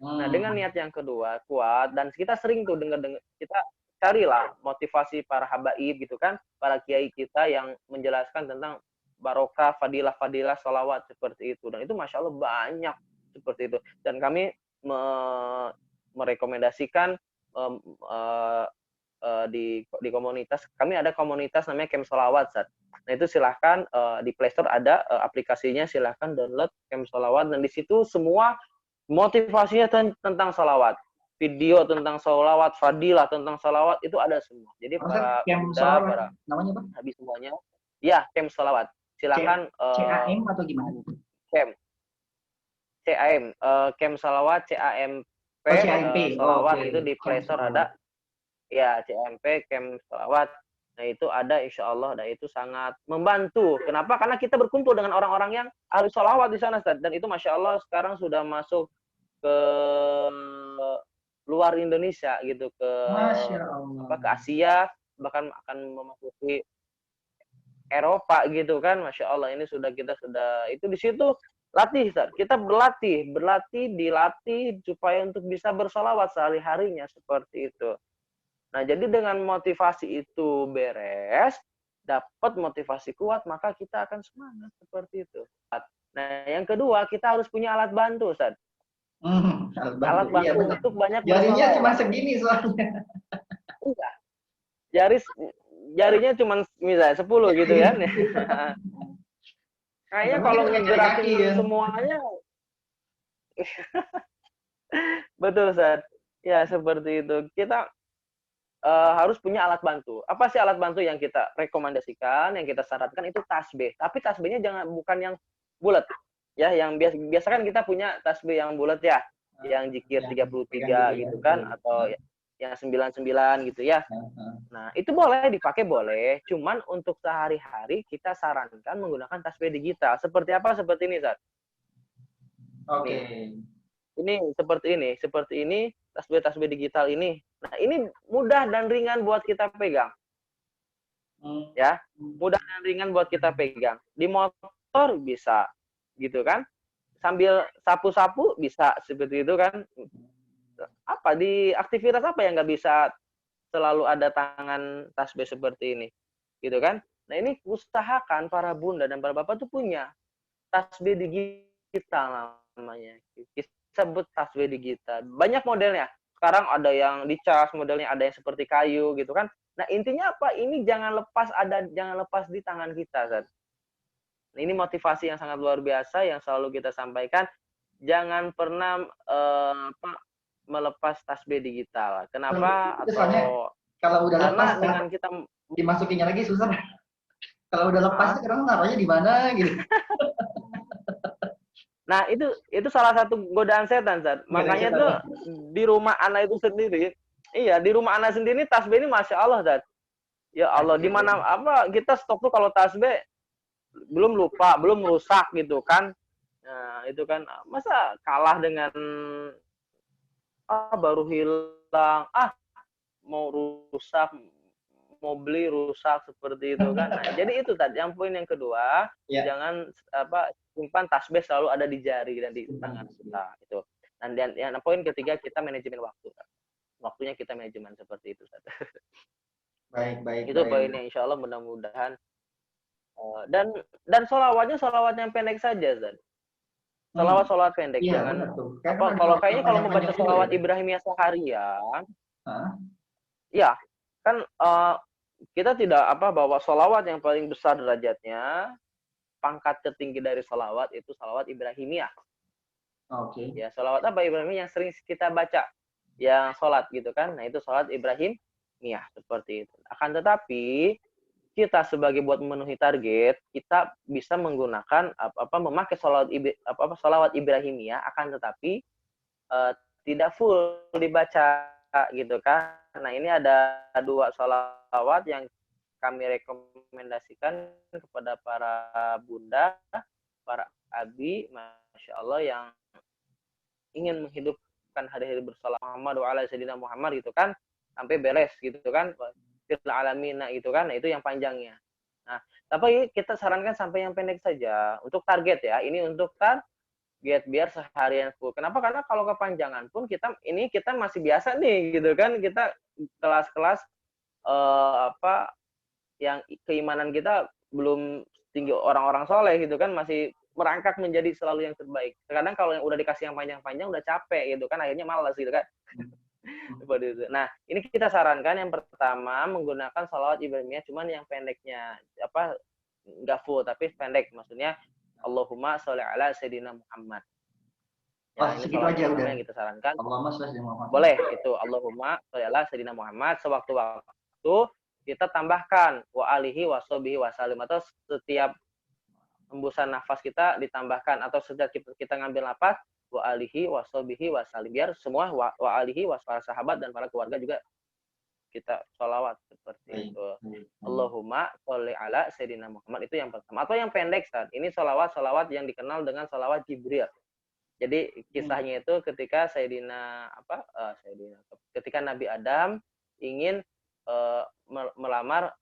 Nah, dengan niat yang kedua kuat dan kita sering tuh dengar kita carilah motivasi para habaib gitu kan, para kiai kita yang menjelaskan tentang barokah, fadilah-fadilah salawat seperti itu. Dan itu Masya Allah banyak seperti itu. Dan kami merekomendasikan di komunitas, kami ada komunitas namanya Camp Sholawat, Zat. Nah itu silahkan di Play Store ada aplikasinya, silahkan download Camp Sholawat, dan di situ semua motivasinya tentang sholawat, video tentang sholawat, fadilah tentang sholawat itu ada semua. Jadi para bunda, para namanya apa? habis semuanya, ya Camp Sholawat. Silahkan CAM atau gimana? CAM, Camp Sholawat, CAMP, sholawat itu di Play Store ada. Ya, CMP, Camp Sholawat. Nah, itu ada insya Allah, dan itu sangat membantu. Kenapa? Karena kita berkumpul dengan orang-orang yang ahli sholawat di sana, Ustaz. Dan itu Masya Allah sekarang sudah masuk ke luar Indonesia gitu, ke ke Asia, bahkan akan memasuki Eropa gitu kan. Masya Allah, ini kita sudah itu di situ latih, Ustaz. Kita dilatih supaya untuk bisa bersolawat sehari-harinya seperti itu. Nah, jadi dengan motivasi itu beres, dapat motivasi kuat, maka kita akan semangat seperti itu. Nah, yang kedua, kita harus punya alat bantu, Ustaz. Alat bantu iya, untuk banyak jarinya cuma segini soalnya. Iya. Jarinya cuma misalnya 10 gitu kan. Kayaknya kalau ngegerakin semuanya betul, Ustaz. Ya, seperti itu. Kita harus punya alat bantu. Apa sih alat bantu yang kita rekomendasikan, yang kita syaratkan itu tasbih. Tapi tasbihnya bukan yang bulat. Ya, yang biasa kan kita punya tasbih yang bulat ya, yang zikir 33 gitu kan, atau yang 99 gitu ya. Nah, itu boleh dipakai boleh, cuman untuk sehari-hari kita sarankan menggunakan tasbih digital. Seperti apa? Seperti ini, Zat. Oke. Ini seperti ini tasbih digital ini. Nah, ini mudah dan ringan buat kita pegang. Ya, mudah dan ringan buat kita pegang. Di motor bisa, gitu kan? Sambil sapu-sapu bisa seperti itu kan? Apa di aktivitas apa yang nggak bisa selalu ada tangan tasbih seperti ini, gitu kan? Nah, ini usahakan para bunda dan para bapak tuh punya tasbih digital namanya. Sebut tasbih digital. Banyak modelnya. Sekarang ada yang dicas, modelnya ada yang seperti kayu gitu kan. Nah, intinya apa? Ini jangan lepas di tangan kita, Zat. Nah, ini motivasi yang sangat luar biasa yang selalu kita sampaikan. Jangan pernah melepas tasbih digital. Kenapa? Kalau udah lepas dengan kita dimasukinnya lagi susah. Kalau udah lepas sekarang naruhnya di mana gitu. Nah, itu salah satu godaan setan, Zat. Makanya tuh di rumah anak itu sendiri, di rumah anak sendiri tasbih ini Masya Allah, Zat. Ya Allah, di mana kita stok tuh kalau tasbih belum lupa, belum rusak gitu kan. Nah, itu kan masa kalah dengan baru hilang, mau rusak, mau beli rusak seperti itu kan. Nah, jadi itu tadi yang poin yang kedua, jangan simpan tasbih selalu ada di jari dan di tangan kita itu. Dan yang poin ketiga, kita manajemen waktu. Waktunya kita manajemen seperti itu. Baik. Itu poinnya, insya Allah mudah-mudahan. Dan solawat yang pendek saja, Zan. Solawat pendek, jangan. Kalau membaca solawat Ibrahimiyah seharian, ya kan kita tidak bahwa solawat yang paling besar derajatnya, pangkat tertinggi dari solawat itu solawat Ibrahimiyah. Oke. Ya, solawat apa Ibrahimiyah yang sering kita baca, yang sholat gitu kan. Nah, itu sholat Ibrahimiyah seperti itu. Akan tetapi kita sebagai buat memenuhi target, kita bisa menggunakan memakai sholawat Ibrahimiyah, akan tetapi tidak full dibaca gitu kan. Nah, ini ada 2 sholawat yang kami rekomendasikan kepada para bunda, para abi, masya Allah, yang ingin menghidupkan hari-hari bersalat Muhammad wa ala sayyidina Muhammad gitu kan, sampai beres gitu kan, fil alamina gitu kan. Nah, itu yang panjangnya. Nah, tapi kita sarankan sampai yang pendek saja untuk target ya. Ini untuk target biar seharian full. Kenapa? Karena kalau kepanjangan pun kita masih biasa nih gitu kan. Kita kelas-kelas yang keimanan kita belum tinggi orang-orang soleh gitu kan, masih merangkak menjadi selalu yang terbaik. Terkadang kalau yang udah dikasih yang panjang-panjang udah capek gitu kan, akhirnya malas gitu kan. Seperti itu. Nah, ini kita sarankan yang pertama menggunakan sholawat Ibrahimiyah, cuman yang pendeknya nggak full tapi pendek, maksudnya Allahumma sholli ala sayyidina Muhammad. Ya, ini segitu aja udah yang kita sarankan. Allahumma sholli ala Muhammad. Boleh itu Allahumma sholli ala sayyidina Muhammad, sewaktu-waktu kita tambahkan wa alihi wa sahbihi wasallim, atau setiap hembusan nafas kita ditambahkan, atau sejak kita ngambil nafas wa alihi wa sahbihi wasallim, biar semua wa alihi wa para sahabat dan para keluarga juga kita sholawat seperti itu. Allahumma sholli ala sayyidina Muhammad, itu yang pertama. Atau yang pendek, Ustaz. Ini sholawat yang dikenal dengan sholawat Jibril. Jadi kisahnya itu ketika ketika Nabi Adam ingin melamar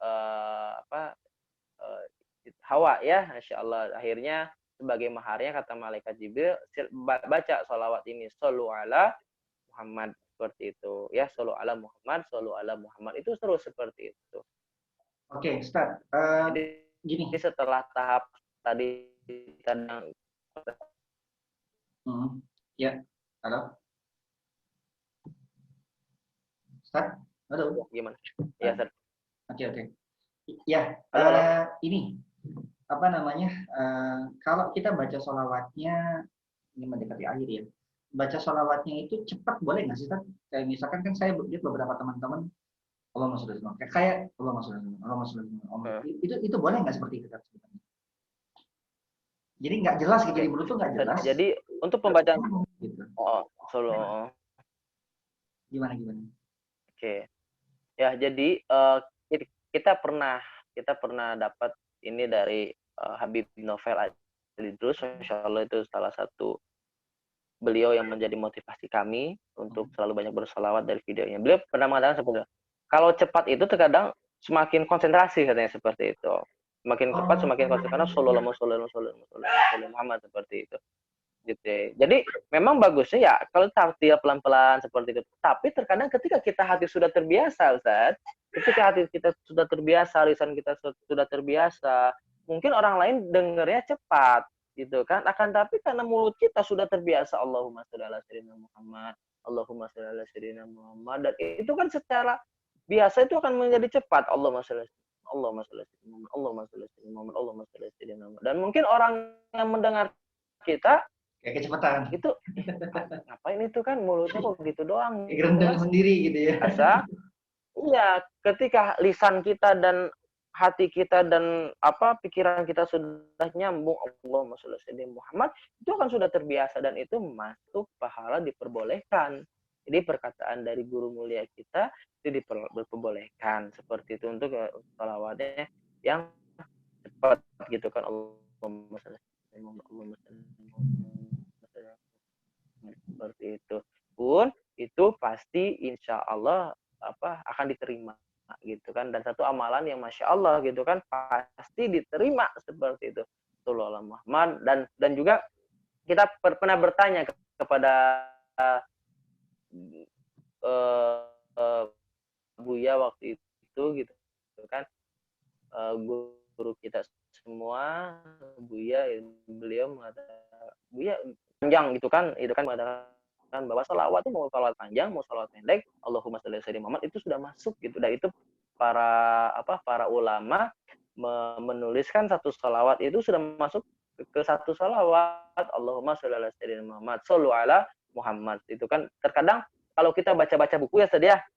Hawa ya, Masya Allah. Akhirnya sebagai maharnya kata malaikat Jibril, baca sholawat ini, shollu ala Muhammad, seperti itu ya, shollu ala Muhammad, shollu ala Muhammad, itu terus seperti itu. Oke, Ustaz. Jadi Gini. Setelah tahap tadi ya, halo. Ustaz, halo. Gimana? Ya, Ustaz. Oke. Ya, ini apa namanya? Kalau kita baca sholawatnya, ini mendekati akhir ya. Baca sholawatnya itu cepat boleh nggak sih, Ustaz? Kayak misalkan kan saya lihat beberapa teman-teman, Allahumma sholli ala Muhammad, kayak Allahumma sholli ala Muhammad. Itu boleh nggak seperti itu, Ustaz? Jadi nggak jelas gitu, di mulut tuh nggak jelas. Jadi untuk pembacaan gitu. solo Gimana? Oke. Ya, jadi kita pernah dapat ini dari Habib Novel Alidrus, Masya Allah, itu salah satu beliau yang menjadi motivasi kami untuk selalu banyak bersolawat dari videonya. Beliau pernah mengatakan seperti itu. Kalau cepat itu terkadang semakin konsentrasi, katanya seperti itu. Semakin cepat semakin konsentrasi, karena sallallahu Muhammad, seperti itu. Gitu. Jadi memang bagusnya ya kalau tartil pelan-pelan seperti itu. Tapi terkadang ketika kita hati sudah terbiasa, Ustaz, ketika hati kita sudah terbiasa, lisan kita sudah terbiasa, mungkin orang lain dengarnya cepat, gitu kan. Akan tapi karena mulut kita sudah terbiasa, Allahumma sholli ala sayyidina Muhammad, Allahumma sholli ala sayyidina Muhammad, dan itu kan secara biasa itu akan menjadi cepat, Allahumma sholli ala sayyidina Muhammad, Allahumma sholli ala sayyidina Muhammad, Allahumma sholli ala sayyidina Muhammad. Dan mungkin orang yang mendengar kita kayak kecepatan. Itu ngapain itu kan mulutnya kok gitu doang. Gerendeng sendiri gitu ya. Iya, ketika lisan kita dan hati kita dan pikiran kita sudah nyambung, Allahumma sholli ala sayyidina Muhammad, itu akan sudah terbiasa dan itu masuk pahala, diperbolehkan. Jadi perkataan dari guru mulia kita itu diperbolehkan seperti itu untuk sholawatnya yang cepat gitu kan, Allahumma sholli ala Muhammad, seperti itu pun itu pasti insya Allah akan diterima gitu kan. Dan satu amalan yang Masya Allah gitu kan pasti diterima seperti itu, Sallallahu Muhammad. Dan juga kita pernah bertanya kepada Buya waktu itu gitu kan, guru kita semua, Buya, beliau mengatakan, Buya panjang gitu kan, mengatakan bahwa salawat itu mau salawat panjang, mau salawat pendek, Allahumma sholli ala sayyidina Muhammad, itu sudah masuk gitu. Dan itu para ulama menuliskan satu salawat itu sudah masuk ke satu salawat, Allahumma sholli ala sayyidina Muhammad, shollu ala Muhammad. Itu kan terkadang kalau kita baca-baca buku ya,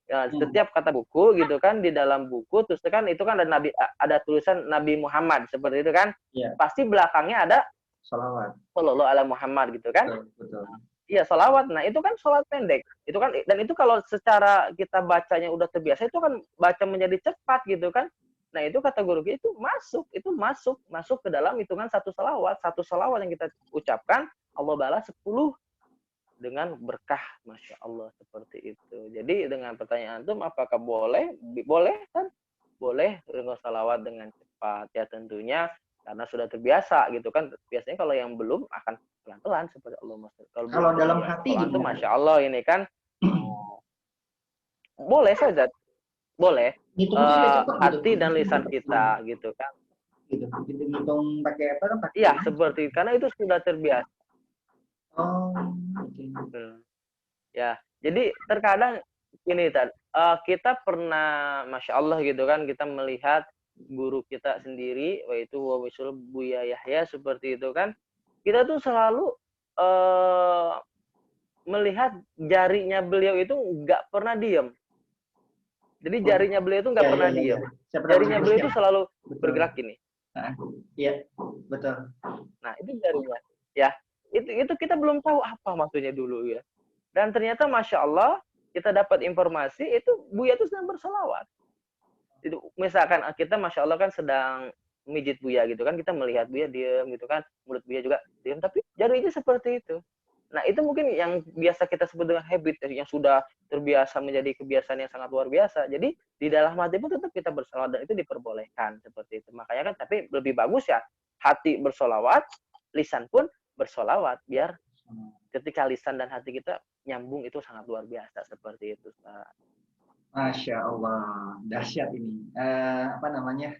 Ya, setiap kata buku gitu kan di dalam buku terus kan itu kan ada tulisan Nabi Muhammad seperti itu kan. Iya. Pasti belakangnya ada Sholawat. Sallallahu ala Muhammad gitu kan. Betul. Iya, sholawat. Nah, itu kan sholawat pendek. Itu kan dan itu kalau secara kita bacanya udah terbiasa itu kan baca menjadi cepat gitu kan. Nah, itu kata guru kita itu masuk ke dalam hitungan satu sholawat. Satu sholawat yang kita ucapkan Allah balas 10 dengan berkah, masya Allah seperti itu. Jadi dengan pertanyaan antum apakah boleh? Boleh kan? Boleh dengan salawat dengan cepat ya tentunya karena sudah terbiasa gitu kan. Biasanya kalau yang belum akan pelan-pelan seperti Allah Mas. Kalau dalam hati kalau antum gimana? masya Allah ini kan boleh saja, boleh. Hati dan lisan kita gitu kan. Gitu. Hitung pakai apa kan? Iya seperti karena itu sudah terbiasa. Oh, okay. Ya, jadi terkadang ini kita pernah, masya Allah gitu kan, kita melihat guru kita sendiri, yaitu Wabisul Buya Yahya seperti itu kan, kita tuh selalu melihat jarinya beliau itu nggak pernah diem. Jadi jarinya beliau itu nggak pernah diem. Jarinya beliau itu selalu bergerak gini. Iya, betul. Nah itu jarinya, ya. Itu kita belum tahu apa maksudnya dulu ya. Dan ternyata masya Allah kita dapat informasi itu Buya itu sedang berselawat. Itu misalkan kita masya Allah kan sedang mijit Buya gitu kan, kita melihat Buya diam gitu kan, mulut Buya juga diam, tapi jarinya seperti itu. Nah itu mungkin yang biasa kita sebut dengan habit yang sudah terbiasa menjadi kebiasaan yang sangat luar biasa. Jadi di dalam hati pun tetap kita berselawat dan itu diperbolehkan seperti itu. Makanya kan tapi lebih bagus ya hati bersolawat, lisan pun bersolawat biar ketika lisan dan hati kita nyambung itu sangat luar biasa seperti itu. Masya Allah, dahsyat ini. Apa namanya?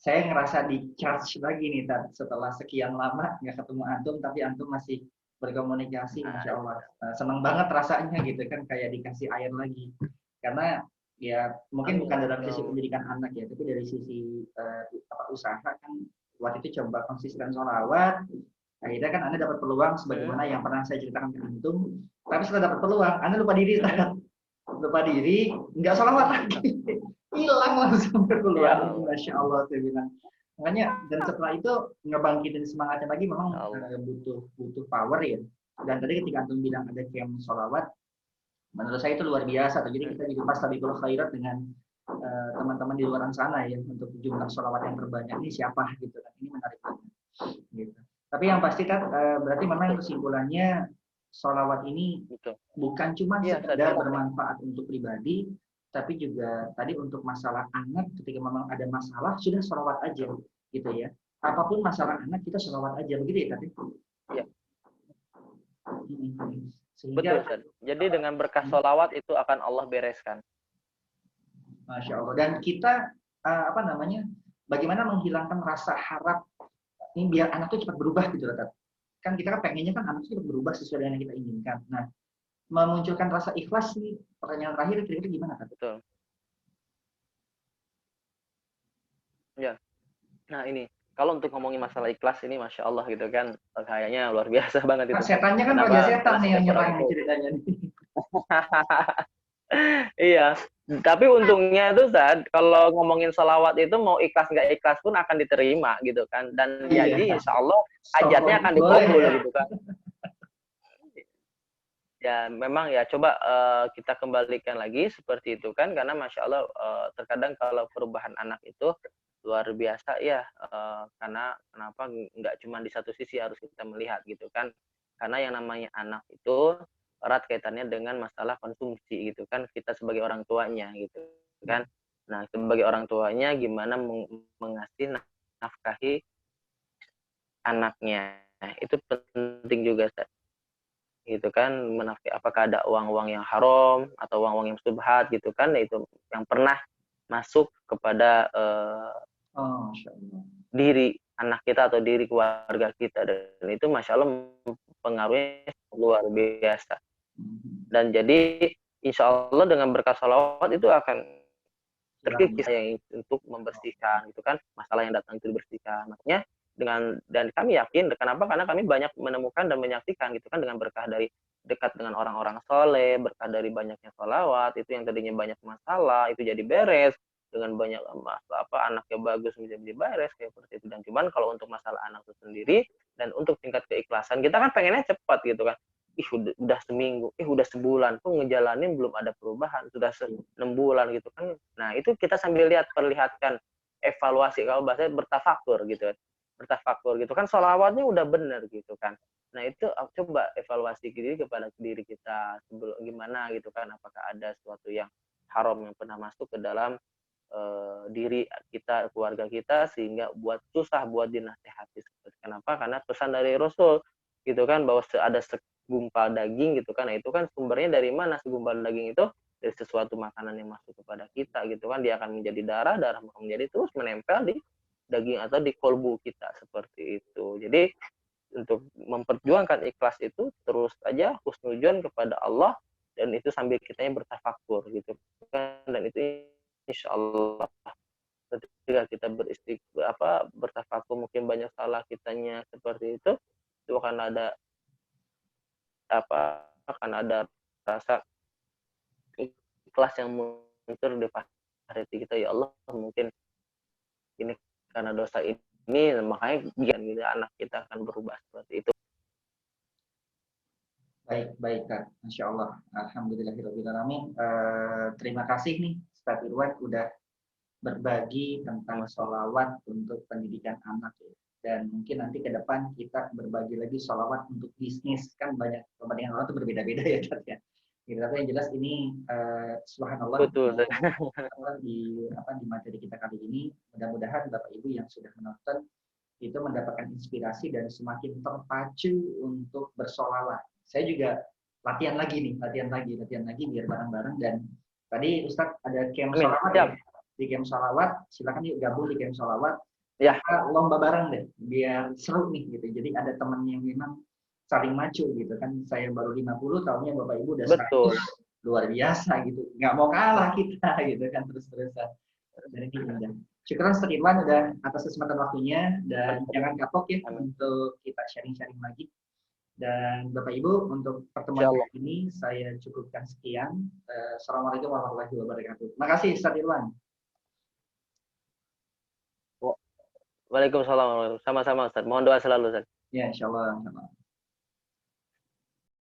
Saya ngerasa di charge lagi nih, Tad. Setelah sekian lama nggak ketemu antum, tapi antum masih berkomunikasi, Masya Allah. Senang banget rasanya gitu kan, kayak dikasih air lagi. Karena ya mungkin bukan dalam sisi pendidikan anak ya, tapi dari sisi usaha kan waktu itu coba konsisten sholawat. Akhirnya kan Anda dapat peluang sebagaimana yang pernah saya ceritakan ke antum. Tapi setelah dapat peluang, Anda lupa diri, lupa diri, nggak sholawat lagi, hilang langsung peluang. Masya Allah, saya bilang. Makanya dan setelah itu ngebangkitin semangatnya lagi memang butuh power ya. Dan tadi ketika antum bilang ada camp sholawat, menurut saya itu luar biasa. Jadi kita jadi pas tabiqul khairat dengan teman-teman di luar sana ya untuk jumlah sholawat yang terbanyak ini siapa gitu kan. Ini menarik banget. Gitu. Tapi yang pasti kan berarti memang kesimpulannya sholawat ini bukan cuma sekedar bermanfaat untuk pribadi, tapi juga tadi untuk masalah anak ketika memang ada masalah sudah sholawat aja gitu ya. Apapun masalah anak kita sholawat aja begitu ya tadi. Iya. Betul, Ustaz. Jadi dengan berkah sholawat itu akan Allah bereskan. Masya Allah. Dan kita apa namanya? Bagaimana menghilangkan rasa harap ini biar anak itu cepat berubah gitu loh, Tat. Kan kita kan pengennya kan anak itu cepat berubah sesuai dengan yang kita inginkan. Nah, memunculkan rasa ikhlas nih, pertanyaan terakhir kira-kira gimana, Tat? Betul. Ya. Nah, ini kalau untuk ngomongin masalah ikhlas ini Masya Allah gitu kan, kayaknya luar biasa banget itu. Setannya kan raja setan nih yang nyerang ceritanya nih. Iya, tapi untungnya itu Ustaz, kalau ngomongin sholawat itu mau ikhlas nggak ikhlas pun akan diterima gitu kan, dan jadi insya Allah hajatnya akan dikabul gitu kan. Ya memang ya coba kita kembalikan lagi seperti itu kan, karena Masya Allah terkadang kalau perubahan anak itu luar biasa ya, karena kenapa nggak cuma di satu sisi harus kita melihat gitu kan, karena yang namanya anak itu erat kaitannya dengan masalah konsumsi gitu kan, kita sebagai orang tuanya gitu kan. Nah sebagai orang tuanya gimana mengasih nafkahi anaknya, itu penting juga gitu kan, menafkahi apakah ada uang-uang yang haram atau uang-uang yang subhat gitu kan, itu yang pernah masuk kepada diri anak kita atau diri keluarga kita, dan itu Masya Allah pengaruhnya luar biasa. Dan jadi insya Allah dengan berkah sholawat itu akan terkikis yang untuk membersihkan gitu kan, masalah yang datang itu dibersihkan. Makanya dan kami yakin kenapa, karena kami banyak menemukan dan menyaksikan gitu kan, dengan berkah dari dekat dengan orang-orang soleh, berkah dari banyaknya sholawat, itu yang tadinya banyak masalah, itu jadi beres, dengan banyak masalah anaknya bagus bisa jadi beres, kayak seperti itu. Dan cuman kalau untuk masalah anak itu sendiri, dan untuk tingkat keikhlasan, kita kan pengennya cepat gitu kan, udah seminggu, udah sebulan tuh ngejalanin belum ada perubahan, sudah 6 bulan gitu kan. Nah itu kita sambil perlihatkan evaluasi, kalau bahasanya bertafakur gitu kan, bertafakur gitu kan, sholawatnya udah bener gitu kan. Nah itu coba evaluasi diri kepada diri kita sebelum gimana gitu kan, apakah ada sesuatu yang haram yang pernah masuk ke dalam diri kita, keluarga kita, sehingga susah buat dinasehati. Kenapa? Karena pesan dari Rasul gitu kan, bahwa ada segumpal daging gitu kan, nah itu kan sumbernya dari mana segumpal daging itu? Dari sesuatu makanan yang masuk kepada kita gitu kan, dia akan menjadi darah akan menjadi terus menempel di daging atau di kolbu kita, seperti itu. Jadi untuk memperjuangkan ikhlas itu terus aja husnudzon kepada Allah, dan itu sambil kitanya bertafakur gitu kan, dan itu insya Allah ketika kita bertafakur, mungkin banyak salah kitanya seperti itu akan ada rasa ikhlas yang muncul di hati kita. Ya Allah, mungkin ini karena dosa ini, makanya gitu anak kita akan berubah seperti itu. Baik Kak, Masya Allah, Alhamdulillahirrahmanirrahim. Terima kasih nih Ustadz Irwan udah berbagi tentang sholawat untuk pendidikan anak ya. Dan mungkin nanti ke depan kita berbagi lagi sholawat untuk bisnis, kan banyak kepentingan orang itu berbeda-beda ya Kak ya. Gitu, tapi yang jelas ini subhanallah Betul. di materi kita kali ini, mudah-mudahan Bapak Ibu yang sudah menonton itu mendapatkan inspirasi dan semakin terpacu untuk bersolawat. Saya juga latihan lagi biar bareng-bareng. Dan tadi Ustadz ada camp solawat ya. Di camp solawat, silakan yuk gabung di camp solawat. Ya. Kita lomba bareng deh, biar seru nih gitu. Jadi ada teman yang memang saling macu gitu kan. Saya baru 50, tahunnya Bapak Ibu udah 100. Betul. Luar biasa gitu. Nggak mau kalah kita gitu kan, terus-terusan. Dan ini indah. Syukuran Ustadz Irwan udah atas kesempatan waktunya, dan jangan kapok ya untuk kita sharing-sharing lagi. Dan Bapak Ibu, untuk pertemuan kali ini saya cukupkan sekian. Assalamualaikum warahmatullahi wabarakatuh. Makasih Ustadz Irwan. Waalaikumsalam. Sama-sama Ustadz. Mohon doa selalu Ustadz. Ya, insya Allah.